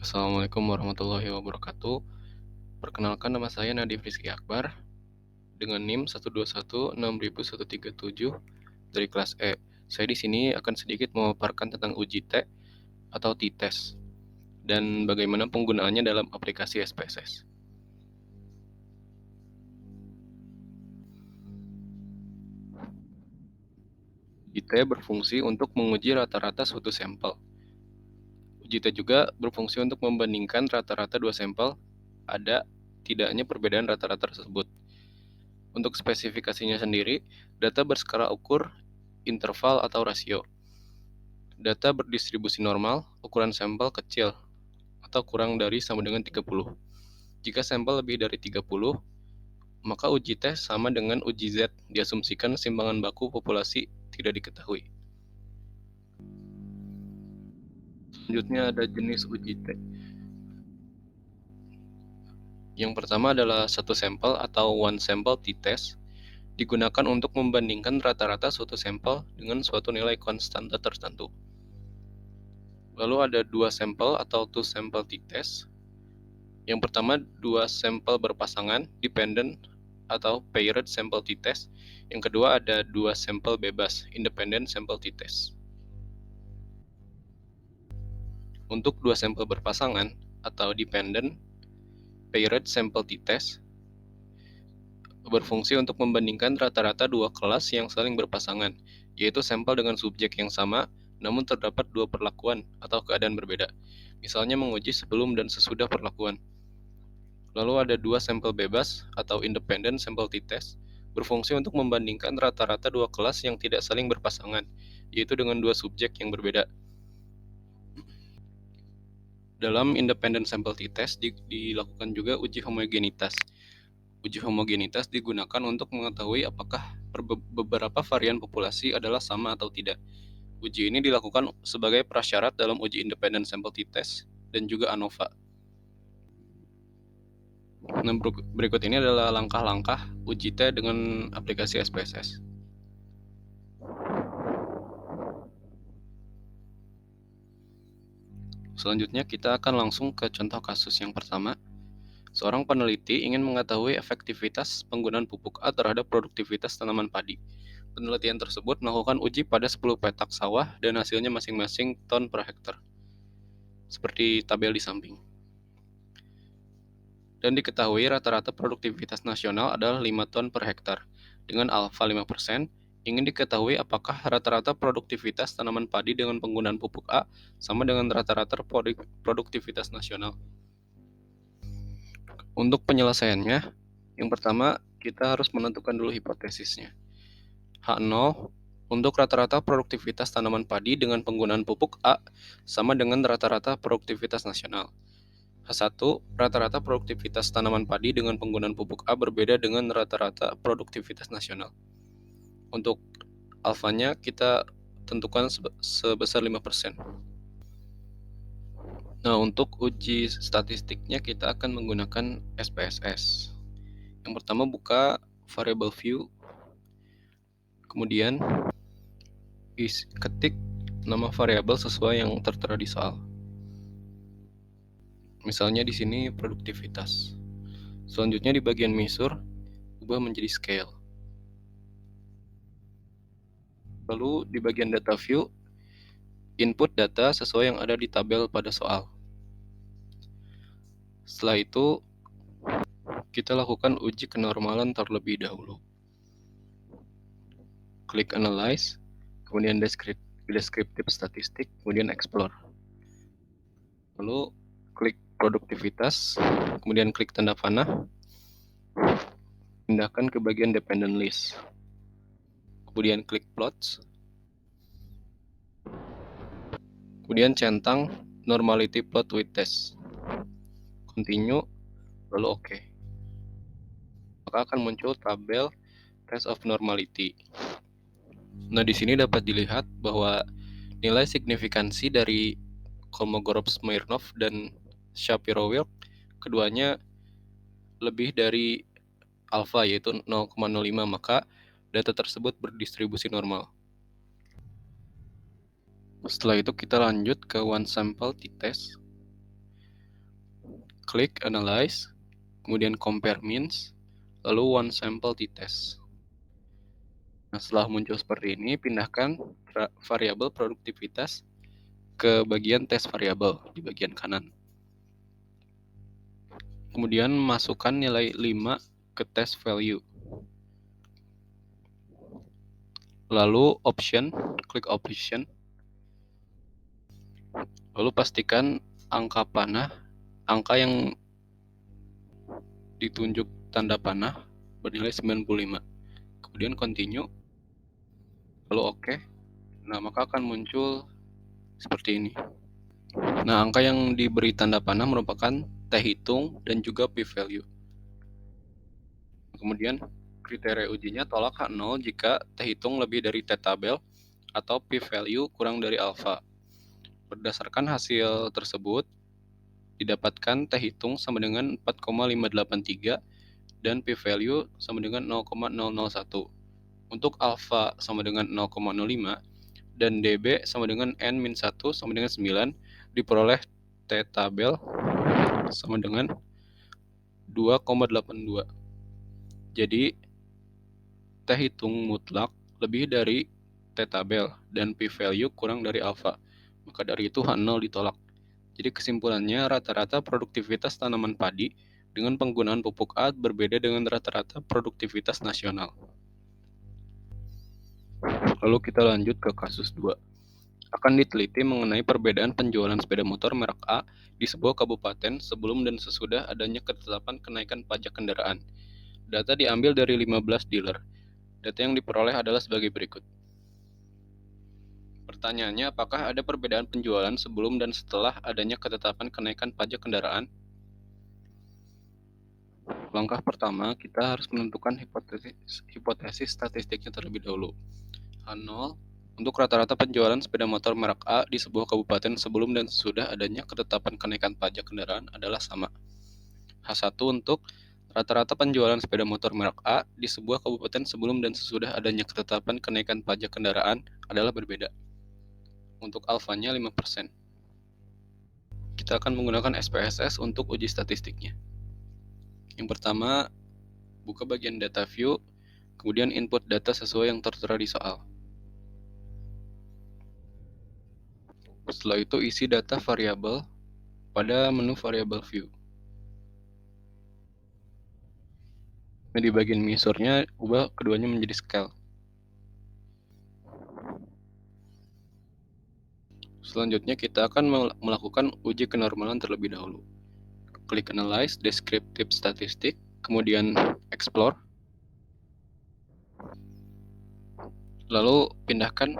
Assalamualaikum warahmatullahi wabarakatuh. Perkenalkan, nama saya Nadif Rizky Akbar dengan NIM 121600137 dari kelas E. Saya di sini akan sedikit memaparkan tentang uji T atau T-test dan bagaimana penggunaannya dalam aplikasi SPSS. Uji T berfungsi untuk menguji rata-rata suatu sampel. Uji T juga berfungsi untuk membandingkan rata-rata dua sampel, ada tidaknya perbedaan rata-rata tersebut. Untuk spesifikasinya sendiri, data berskala ukur, interval atau rasio. Data berdistribusi normal, ukuran sampel kecil atau kurang dari sama dengan 30. Jika sampel lebih dari 30, maka uji T sama dengan uji Z, diasumsikan simbangan baku populasi tidak diketahui. Selanjutnya ada jenis uji T. Yang pertama adalah satu sampel atau one sample t-test, digunakan untuk membandingkan rata-rata suatu sampel dengan suatu nilai konstanta tertentu. Lalu ada dua sampel atau two sample t-test. Yang pertama, dua sampel berpasangan, dependent atau paired sample t-test. Yang kedua ada dua sampel bebas, independent sample t-test. Untuk dua sampel berpasangan atau dependent paired sample t-test berfungsi untuk membandingkan rata-rata dua kelas yang saling berpasangan, yaitu sampel dengan subjek yang sama, namun terdapat dua perlakuan atau keadaan berbeda. Misalnya menguji sebelum dan sesudah perlakuan. Lalu ada dua sampel bebas atau independent sample t-test, berfungsi untuk membandingkan rata-rata dua kelas yang tidak saling berpasangan, yaitu dengan dua subjek yang berbeda. Dalam independent sample t-test dilakukan juga uji homogenitas. Uji homogenitas digunakan untuk mengetahui apakah beberapa varian populasi adalah sama atau tidak. Uji ini dilakukan sebagai prasyarat dalam uji independent sample t-test dan juga ANOVA. Nah, berikut ini adalah langkah-langkah uji T dengan aplikasi SPSS. Selanjutnya kita akan langsung ke contoh kasus yang pertama. Seorang peneliti ingin mengetahui efektivitas penggunaan pupuk A terhadap produktivitas tanaman padi. Penelitian tersebut melakukan uji pada 10 petak sawah dan hasilnya masing-masing ton per hektar, seperti tabel di samping. Dan diketahui rata-rata produktivitas nasional adalah 5 ton per hektar. Dengan alfa 5%, ingin diketahui apakah rata-rata produktivitas tanaman padi dengan penggunaan pupuk A sama dengan rata-rata produktivitas nasional. Untuk penyelesaiannya, yang pertama kita harus menentukan dulu hipotesisnya. H0 untuk rata-rata produktivitas tanaman padi dengan penggunaan pupuk A sama dengan rata-rata produktivitas nasional. H1 rata-rata produktivitas tanaman padi dengan penggunaan pupuk A berbeda dengan rata-rata produktivitas nasional. Untuk alfanya kita tentukan sebesar 5%. Nah, untuk uji statistiknya kita akan menggunakan SPSS. Yang pertama buka variable view, kemudian ketik nama variabel sesuai yang tertera di soal. Misalnya di sini produktivitas. Selanjutnya di bagian measure, ubah menjadi scale. Lalu di bagian data view, input data sesuai yang ada di tabel pada soal. Setelah itu, kita lakukan uji kenormalan terlebih dahulu. Klik Analyze, kemudian Descriptive Statistik, kemudian Explore. Lalu klik Produktivitas, kemudian klik tanda panah, pindahkan ke bagian Dependent List. Kemudian klik Plots, kemudian centang Normality Plot with Test. Continue, lalu OK. Maka akan muncul tabel Test of Normality. Nah, di sini dapat dilihat bahwa nilai signifikansi dari Kolmogorov-Smirnov dan Shapiro-Wilk keduanya lebih dari alfa, yaitu 0,05, maka data tersebut berdistribusi normal. Setelah itu kita lanjut ke one sample t-test. klik Analyze, kemudian Compare Means, lalu One Sample T-Test. Nah, setelah muncul seperti ini, pindahkan variabel produktivitas ke bagian tes variabel di bagian kanan. Kemudian masukkan nilai 5 ke test value. Lalu klik Option. Lalu pastikan angka yang ditunjuk tanda panah bernilai 95. Kemudian Continue, lalu OK. Nah, maka akan muncul seperti ini. Nah, angka yang diberi tanda panah merupakan t-hitung dan juga p-value. Kemudian kriteria ujinya tolak H0 jika t-hitung lebih dari t-tabel atau p-value kurang dari alfa. Berdasarkan hasil tersebut, didapatkan t-hitung sama dengan 4,583 dan p-value sama dengan 0,001. Untuk alfa sama dengan 0,05 dan db sama dengan n-1 sama dengan 9, diperoleh t-tabel sama dengan 2,82. Jadi t-hitung mutlak lebih dari t-tabel dan p-value kurang dari alfa. Maka dari itu H0 ditolak. Jadi kesimpulannya, rata-rata produktivitas tanaman padi dengan penggunaan pupuk A berbeda dengan rata-rata produktivitas nasional. Lalu kita lanjut ke kasus 2. Akan diteliti mengenai perbedaan penjualan sepeda motor merek A di sebuah kabupaten sebelum dan sesudah adanya ketetapan kenaikan pajak kendaraan. Data diambil dari 15 dealer. Data yang diperoleh adalah sebagai berikut. Pertanyaannya, apakah ada perbedaan penjualan sebelum dan setelah adanya ketetapan kenaikan pajak kendaraan? Langkah pertama, kita harus menentukan hipotesis statistiknya terlebih dahulu. H0 untuk rata-rata penjualan sepeda motor merek A di sebuah kabupaten sebelum dan sesudah adanya ketetapan kenaikan pajak kendaraan adalah sama. H1 untuk rata-rata penjualan sepeda motor merek A di sebuah kabupaten sebelum dan sesudah adanya ketetapan kenaikan pajak kendaraan adalah berbeda. Untuk alfanya 5%. Kita akan menggunakan SPSS untuk uji statistiknya. Yang pertama, buka bagian data view, kemudian input data sesuai yang tertera di soal. Setelah itu isi data variabel pada menu variable view. Nah, di bagian measure-nya, ubah keduanya menjadi scale. Selanjutnya kita akan melakukan uji kenormalan terlebih dahulu. Klik Analyze, Descriptive Statistic, kemudian Explore. Lalu pindahkan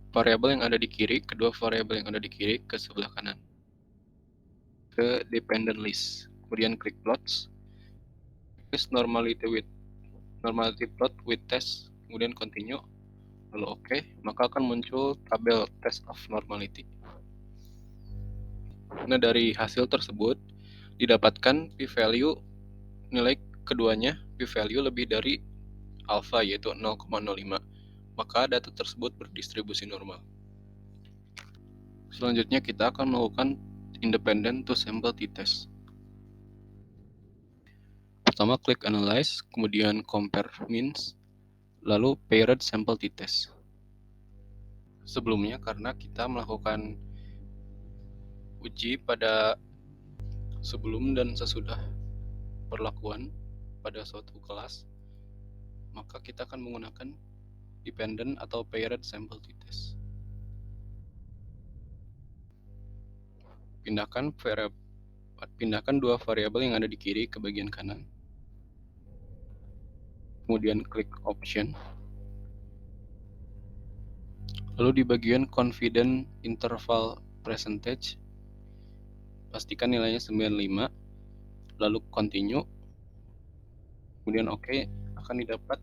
variabel yang ada di kiri, kedua variabel yang ada di kiri ke sebelah kanan. Ke Dependent List. Kemudian klik Plots. Use Normality Plot with Test, kemudian Continue. Lalu OK, maka akan muncul tabel Test of Normality. Nah, dari hasil tersebut didapatkan p-value nilai keduanya p-value lebih dari alfa yaitu 0,05. Maka data tersebut berdistribusi normal. Selanjutnya kita akan melakukan independent to sample t-test. Pertama klik Analyze, kemudian Compare Means, lalu Paired Sample T-Test. Sebelumnya karena kita melakukan uji pada sebelum dan sesudah perlakuan pada suatu kelas, maka kita akan menggunakan dependent atau paired sample t-test. Pindahkan dua variabel yang ada di kiri ke bagian kanan. Kemudian klik Option. Lalu di bagian Confidence Interval Percentage, pastikan nilainya 95, lalu Continue, kemudian OK, akan didapat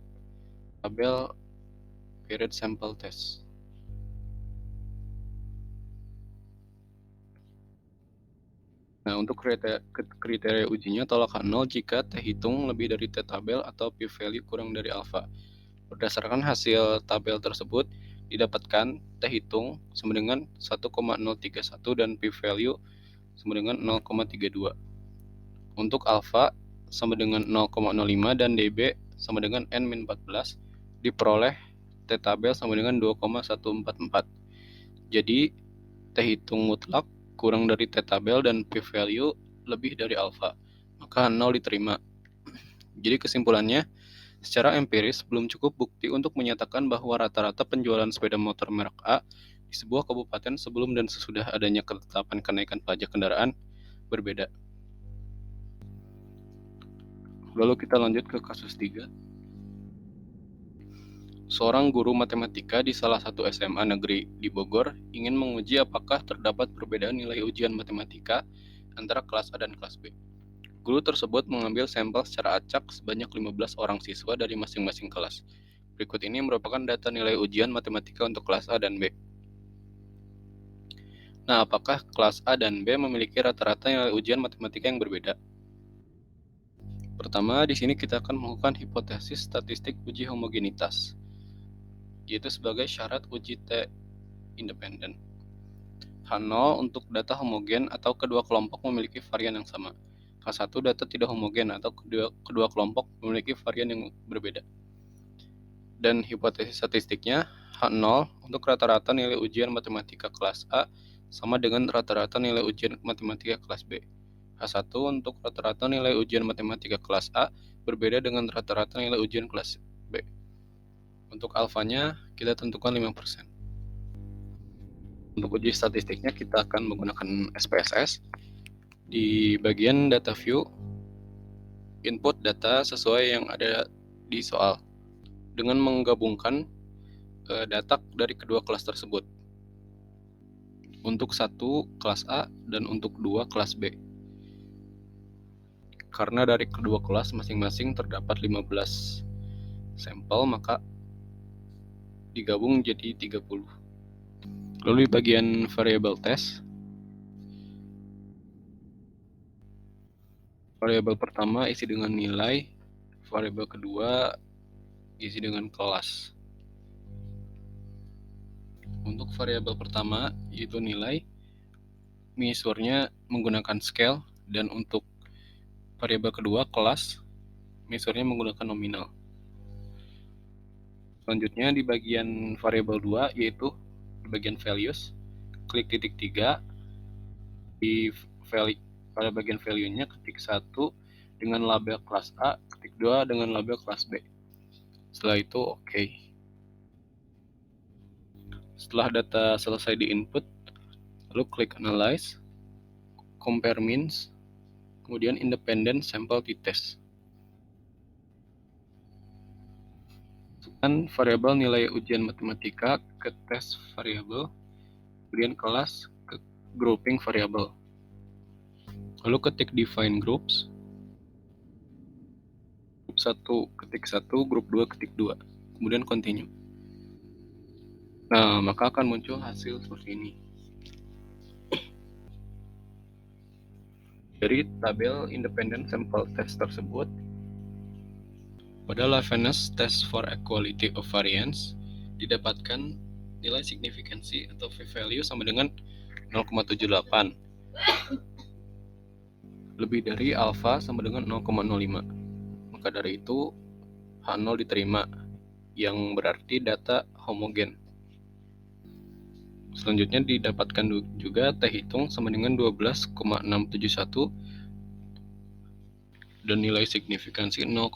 tabel Paired Sample Test. Nah, untuk kriteria ujinya tolak H0 jika t-hitung lebih dari t-tabel atau p-value kurang dari alfa. Berdasarkan hasil tabel tersebut, didapatkan t-hitung sama dengan 1,031 dan p-value sama dengan 0,32. Untuk alfa sama dengan 0,05 dan dB sama dengan N-14 diperoleh T tabel sama dengan 2,144. Jadi T hitung mutlak kurang dari T tabel dan P value lebih dari alfa, maka 0 diterima. Jadi kesimpulannya, secara empiris belum cukup bukti untuk menyatakan bahwa rata-rata penjualan sepeda motor merek A di sebuah kabupaten sebelum dan sesudah adanya ketetapan kenaikan pajak kendaraan berbeda. Lalu kita lanjut ke kasus 3. Seorang guru matematika di salah satu SMA negeri di Bogor ingin menguji apakah terdapat perbedaan nilai ujian matematika antara kelas A dan kelas B. Guru tersebut mengambil sampel secara acak sebanyak 15 orang siswa dari masing-masing kelas. Berikut ini merupakan data nilai ujian matematika untuk kelas A dan B. Nah, apakah kelas A dan B memiliki rata-rata nilai ujian matematika yang berbeda? Pertama, di sini kita akan melakukan hipotesis statistik uji homogenitas, yaitu sebagai syarat uji T independen. H0 untuk data homogen atau kedua kelompok memiliki varian yang sama. H1 data tidak homogen atau kedua kelompok memiliki varian yang berbeda. Dan hipotesis statistiknya, H0 untuk rata-rata nilai ujian matematika kelas A sama dengan rata-rata nilai ujian matematika kelas B. H1 untuk rata-rata nilai ujian matematika kelas A berbeda dengan rata-rata nilai ujian kelas B. Untuk alfanya, kita tentukan 5%. Untuk uji statistiknya, kita akan menggunakan SPSS. Di bagian data view, input data sesuai yang ada di soal dengan menggabungkan data dari kedua kelas tersebut. Untuk satu kelas A dan untuk 2 kelas B. Karena dari kedua kelas masing-masing terdapat 15 sampel, maka digabung jadi 30. Lalu di bagian variable test, variabel pertama isi dengan nilai, variabel kedua isi dengan kelas. Untuk variabel pertama yaitu nilai, measure-nya menggunakan scale, dan untuk variabel kedua kelas, measure-nya menggunakan nominal. Selanjutnya di bagian variabel 2 yaitu di bagian values, klik titik 3 di value, pada bagian value-nya ketik 1 dengan label kelas A, ketik 2 dengan label kelas B. Setelah itu oke. Setelah data selesai di input, lalu klik analyze, compare means, kemudian independent sample t-test. Masukkan variabel nilai ujian matematika ke test variabel, kemudian kelas ke grouping variabel. Lalu ketik define groups, grup 1 ketik 1, grup 2 ketik 2, kemudian continue. Nah, maka akan muncul hasil seperti ini. Dari tabel independent sample test tersebut, pada liveness test for equality of variance didapatkan nilai signifikansi atau p-value sama dengan 0,78, lebih dari alfa sama dengan 0,05. Maka dari itu H0 diterima, yang berarti data homogen. Selanjutnya didapatkan juga T hitung sama dengan 12,671 dan nilai signifikansi 0,000.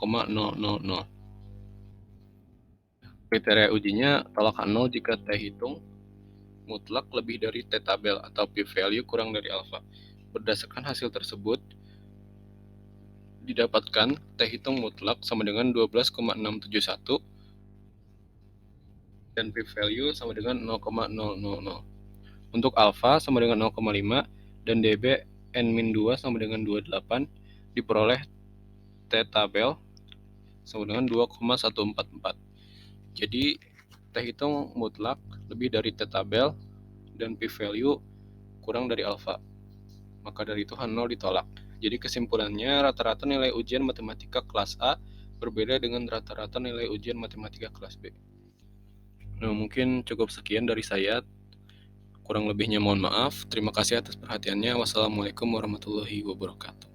Kriteria ujinya tolak H0 jika T hitung mutlak lebih dari T tabel atau p-value kurang dari alfa. Berdasarkan hasil tersebut, didapatkan T hitung mutlak sama dengan 12,671 dan p-value sama dengan 0,000. Untuk alfa sama dengan 0,5 dan dB N-2 sama dengan 28 diperoleh T tabel sama dengan 2,144. Jadi T hitung mutlak lebih dari T tabel dan p-value kurang dari alfa. Maka dari itu H0 ditolak. Jadi kesimpulannya, rata-rata nilai ujian matematika kelas A berbeda dengan rata-rata nilai ujian matematika kelas B. Nah, mungkin cukup sekian dari saya. Kurang lebihnya mohon maaf. Terima kasih atas perhatiannya. Wassalamualaikum warahmatullahi wabarakatuh.